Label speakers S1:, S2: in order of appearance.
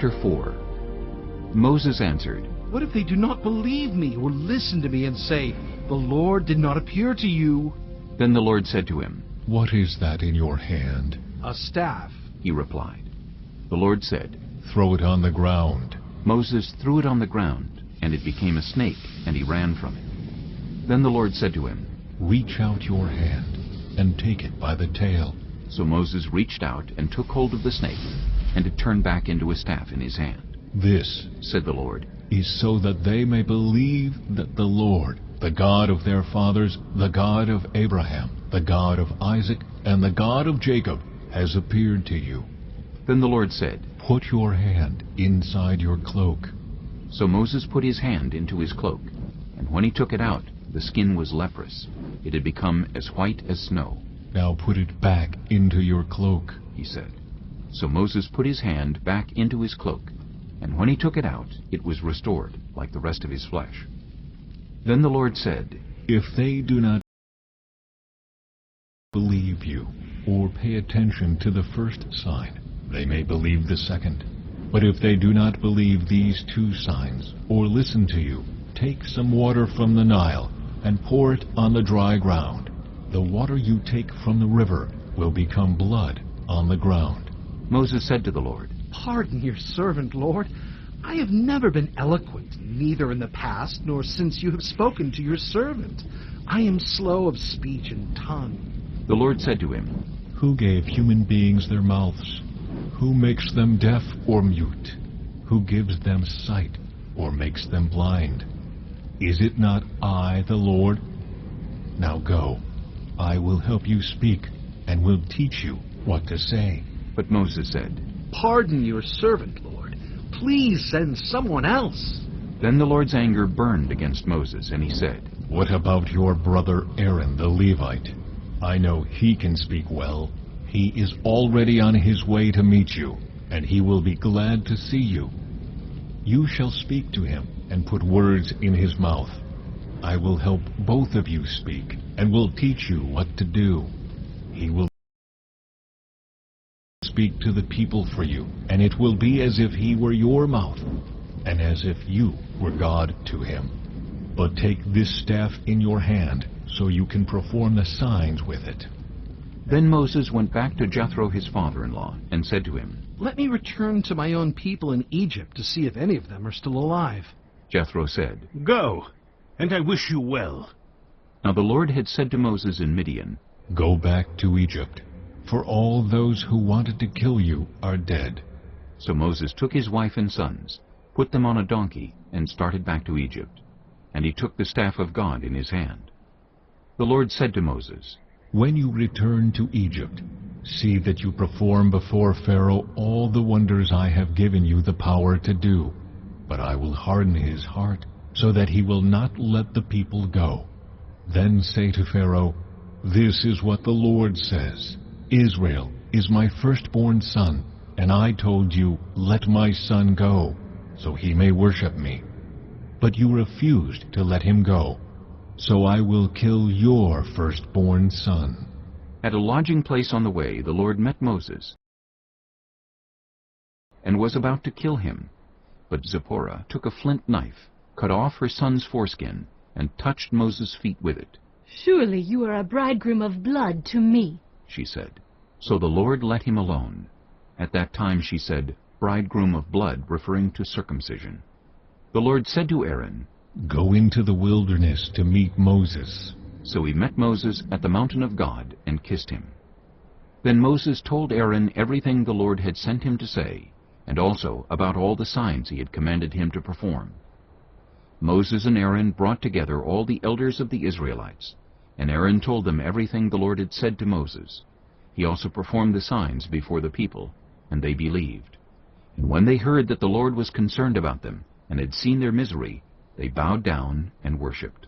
S1: Chapter 4. Moses answered,
S2: What if they do not believe me or listen to me and say, "The Lord did not appear to you"?
S1: Then the Lord said to him,
S3: "What is that in your hand?"
S2: A staff.
S1: He replied. The Lord said,
S3: "Throw it on the ground."
S1: Moses threw it on the ground, and it became a snake, and he ran from it. Then the Lord said to him,
S3: "Reach out your hand and take it by the tail."
S1: So Moses reached out and took hold of the snake, and it turned back into a staff in his hand.
S3: "This,"
S1: said the Lord,
S3: "is so that they may believe that the Lord, the God of their fathers, the God of Abraham, the God of Isaac, and the God of Jacob, has appeared to you."
S1: Then the Lord said,
S3: "Put your hand inside your cloak."
S1: So Moses put his hand into his cloak, and when he took it out, the skin was leprous. It had become as white as snow.
S3: "Now put it back into your cloak,"
S1: he said. So Moses put his hand back into his cloak, and when he took it out, it was restored, like the rest of his flesh. Then the Lord said,
S3: "If they do not believe you, or pay attention to the first sign, they may believe the second. But if they do not believe these two signs, or listen to you, take some water from the Nile, and pour it on the dry ground. The water you take from the river will become blood on the ground."
S1: Moses said to the Lord,
S2: Pardon your servant, Lord. I have never been eloquent, neither in the past nor since you have spoken to your servant. I am slow of speech and tongue.
S1: The Lord said to him,
S3: "Who gave human beings their mouths? Who makes them deaf or mute? Who gives them sight or makes them blind? Is it not I, the Lord? Now go. I will help you speak, and will teach you what to say."
S1: But Moses said,
S2: Pardon your servant, Lord. Please send someone else.
S1: Then the Lord's anger burned against Moses, and he said,
S3: "What about your brother Aaron the Levite? I know he can speak well. He is already on his way to meet you, and he will be glad to see you. You shall speak to him and put words in his mouth. I will help both of you speak, and will teach you what to do. He will speak to the people for you, and it will be as if he were your mouth, and as if you were God to him. But take this staff in your hand, so you can perform the signs with it."
S1: Then Moses went back to Jethro his father-in-law, and said to him,
S2: Let me return to my own people in Egypt to see if any of them are still alive.
S1: Jethro said,
S4: "Go, and I wish you well."
S1: Now the Lord had said to Moses in Midian,
S3: "Go back to Egypt, for all those who wanted to kill you are dead."
S1: So Moses took his wife and sons, put them on a donkey, and started back to Egypt. And he took the staff of God in his hand. The Lord said to Moses,
S3: "When you return to Egypt, see that you perform before Pharaoh all the wonders I have given you the power to do. But I will harden his heart, so that he will not let the people go. Then say to Pharaoh, 'This is what the Lord says. Israel is my firstborn son, and I told you, let my son go, so he may worship me. But you refused to let him go, so I will kill your firstborn son.'"
S1: At a lodging place on the way, the Lord met Moses, and was about to kill him. But Zipporah took a flint knife, cut off her son's foreskin, and touched Moses' feet with it.
S5: "Surely you are a bridegroom of blood to me,"
S1: she said. So the Lord let him alone. At that time she said, "bridegroom of blood," referring to circumcision. The Lord said to Aaron,
S3: "Go into the wilderness to meet Moses."
S1: So he met Moses at the mountain of God and kissed him. Then Moses told Aaron everything the Lord had sent him to say, and also about all the signs he had commanded him to perform. Moses and Aaron brought together all the elders of the Israelites, and Aaron told them everything the Lord had said to Moses. He also performed the signs before the people, and they believed. And when they heard that the Lord was concerned about them, and had seen their misery, they bowed down and worshipped.